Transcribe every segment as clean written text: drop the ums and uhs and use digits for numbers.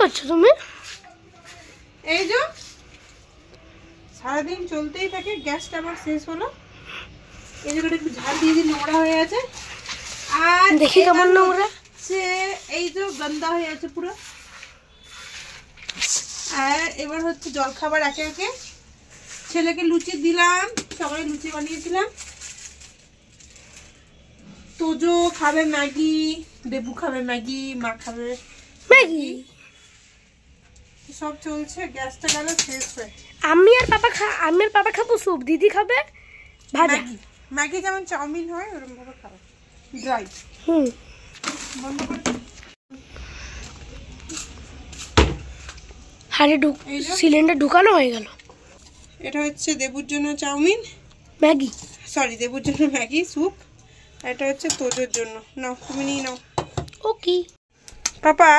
করছো তুমি? এই যে সারাদিন চলতেই থাকে, গ্যাসটা আবার শেষ হলো, এই জায়গাটা একটু ঝাড় দিয়ে দিই, নোংরা হয়ে আছে। আর দেখি কেমন নোংরা, এই যে গন্ধা হয়ে আছে পুরো। আর এবার হচ্ছে জল খাবার একে একে। ছেলেকে লুচি দিলাম, সবাই লুচি বানিয়েছিলাম। তোজো খাবে ম্যাগি, দেবু খাবে ম্যাগি, মা খাবে ম্যাগি, সব চলছে। গ্যাসটা গেল শেষ হয়ে। আমি আর পাপা খাবো স্যুপ, দিদি খাবে ভাজা। ম্যাগি যেমন চাউমিন হয় ওরকম ভাবে খাবে, ড্রাই। বন্ধ করে সিলিন্ডার ঢুকানো হয়ে গেল। এটা হচ্ছে দেবুর জন্য চাউমিন, ম্যাগি, সরি দেবুর জন্য ম্যাগি স্যুপ। এটা হচ্ছে তোজোর জন্য। নাও তুমি নিয়ে নাও। ওকে পাপা,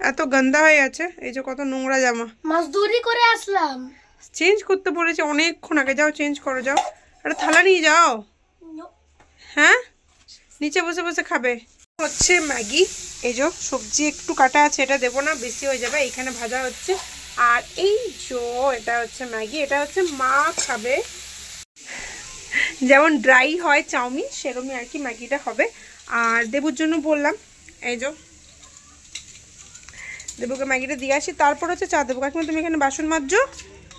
এত গন্ধা হয়ে আছে, এই যে কত নোংরা জামা, মজদুরি করে আসলাম, চেঞ্জ করতে পড়েছে অনেকক্ষণ আগে। যাও চেঞ্জ করো, যাও। একটা থালা নিয়ে যাও। হ্যাঁ, নিচে বসে বসে খাবে। হচ্ছে ম্যাগি, এই যে সবজি একটু কাটা আছে, এটা দেবো না, বেশি হয়ে যাবে। এইখানে ভাজা হচ্ছে। আর এই যে এটা হচ্ছে ম্যাগি, এটা হচ্ছে মা খাবে। যেমন ড্রাই হয় চাউমিন সেরকমই আর কি ম্যাগিটা হবে। আর দেবুর জন্য বললাম, এই যে দেবুকে ম্যাগিটা দিয়ে আসি, তারপর হচ্ছে চা দেবো। কাকিমা তুমি এখানে বাসন মাজছো,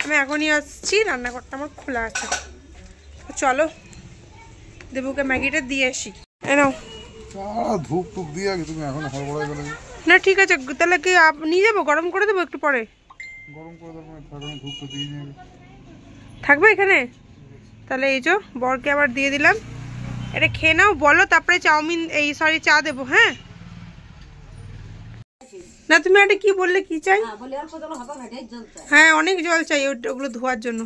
আমি এখনই আসছি, রান্নাঘরটা আমার খোলা আছে। চলো দেবুকে ম্যাগিটা দিয়ে আসি। নাও। ধূপ টুপ দিয়ে তুমি এখন হড়বড়াই গেলে না ঠিক আছে, তাহলে কি নিয়ে যাবো, গরম করে দেবো একটু পরে? গরম করে দেবো, ধূপ তো দিয়ে নেবে, থাকবে এখানে। তাহলে এই যে বরকে আবার দিয়ে দিলাম, এটা খেয়ে নাও, বলো, তারপরে চাউমিন এই সরি চা দেবো। হ্যাঁ না তুমি একটা কি বললে, কি চাই? হ্যাঁ অনেক জল চাই ওগুলো ধোয়ার জন্য।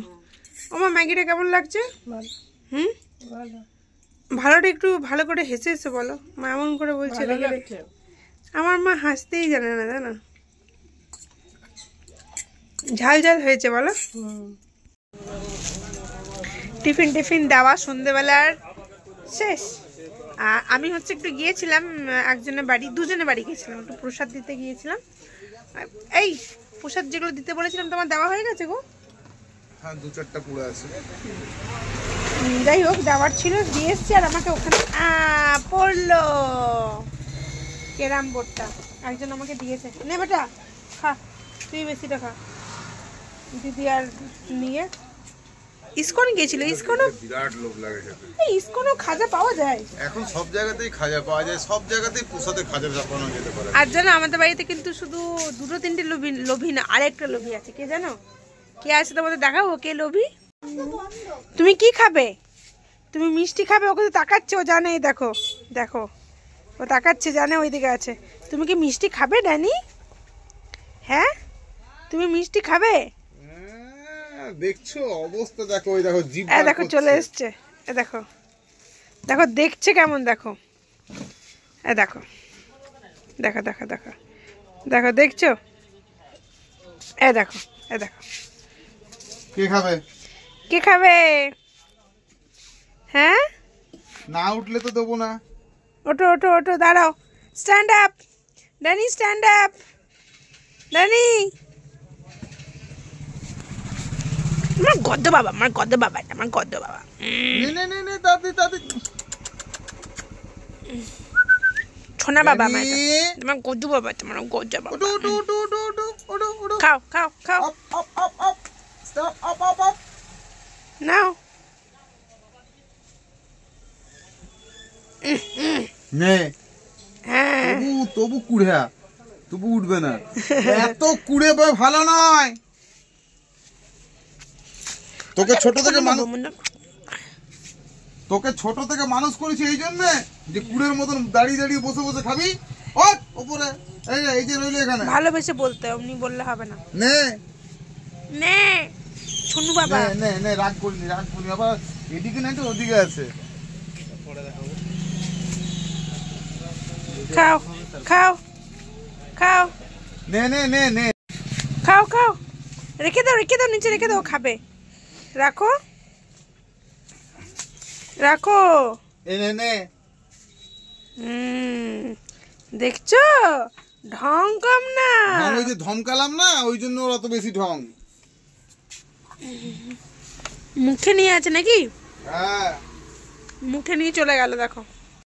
আমার ম্যাগিটা কেমন লাগছে? হুম, ভালোটা একটু ভালো করে হেসে হেসে বলো। মা এমন করে বলছে, আমার মা হাসতেই জানে না, জানো? ঝাল ঝাল হয়েছে বলো। টিফিন দেওয়া সন্ধেবেলার শেষ। আর আমি হচ্ছে একটু গিয়েছিলাম একজনের বাড়ি, দুজনের বাড়ি গিয়েছিলাম, একটু প্রসাদ দিতে গিয়েছিলাম। এই প্রসাদ যেগুলো দিতে বলেছিলাম তোমার দেওয়া হয়ে গেছে গো? হ্যাঁ, 2-4টা পুরো আছে। যাই হোক, দেওয়ার ছিল, দিয়ে এসছি। আর আমাকে ওখানে পড়লো কেরাম বোর্ডটা, একজন আমাকে দিয়েছে। নে বেটা খা, তুই বেশিটা খা। দিদি আর নিয়ে ইসকন গিয়েছিল। ইসকনও বিরাট লোভ লাগে খেতে। ইসকনও খাজা পাওয়া যায় এখন সব জায়গাতেই খাজা পাওয়া যায়, সব জায়গাতেই প্রসাদে খাজা চাপানো যেতে পারে। আর জানো আমাদের বাড়িতে কিন্তু শুধু 2-3টে লোভী না, আরেকটা লোভী আছে। কে জানো কে আছে? তোমাদের দেখাবো কে লোভী। তুমি কি খাবে? তুমি মিষ্টি খাবে? ওকে তো তাকাচ্ছে, ও জানে। দেখো দেখো, ও তাকাচ্ছে, জানে ওইদিকে আছে। তুমি কি মিষ্টি খাবে ড্যানি? হ্যাঁ তুমি মিষ্টি খাবে? দেখছো অবস্থা, দেখো ওই দেখো জিভ, দেখো চলে এসছে। দেখো দেখো দেখছে কেমন, দেখো দেখো দেখো দেখো দেখো দেখো দেখছো? দেখো দেখো। কে খাবে? কে খাবে? হ্যাঁ, না উঠলে তো দেবো না। ওঠো ওঠো ওঠো, দাঁড়াও, stand up Danny, stand up Danny. আমার গদ্দ বাবা, আমার গদ্দ বাবা, আমার গদ্দ বাবা। নে দাদি দাদি, ছোনা বাবা, আমার তোমার গদ্দ বাবা, তোমার গদ্দ বাবা। খাও খাও খাও, নাও। নে। হ্যাঁ, তবু কুড়ে, তবু উঠবে না। এত কুড়ে ভালো নয়। তোকে ছোট থেকে মানুষ করেছি এই জন্য যে কুড়ের মতন দাঁড়িয়ে দাঁড়িয়ে বসে বসে খাবি। ওপরে এই যে রইল এখানে। ভালোবেসে বলতে, অমনি বললে হবে না। নে নে ছনু বাবা, নে নে, রাগ করিনি বাবা, এদিকে নাই তো ওদিকে আছে। খাও খাও খাও, নে নে নে নে, খাও খাও, রেখে দাও নিচে রেখে দাও, খাবে। রাখো রাখো। নে নে। দেখছো ঢং কম না, ওই যে ধমকালাম না, ওই জন্য ওরা তো বেশি ঢং। মুখে নিয়ে আছে নাকি? হ্যাঁ, মুখে নিয়ে চলে গেল দেখো।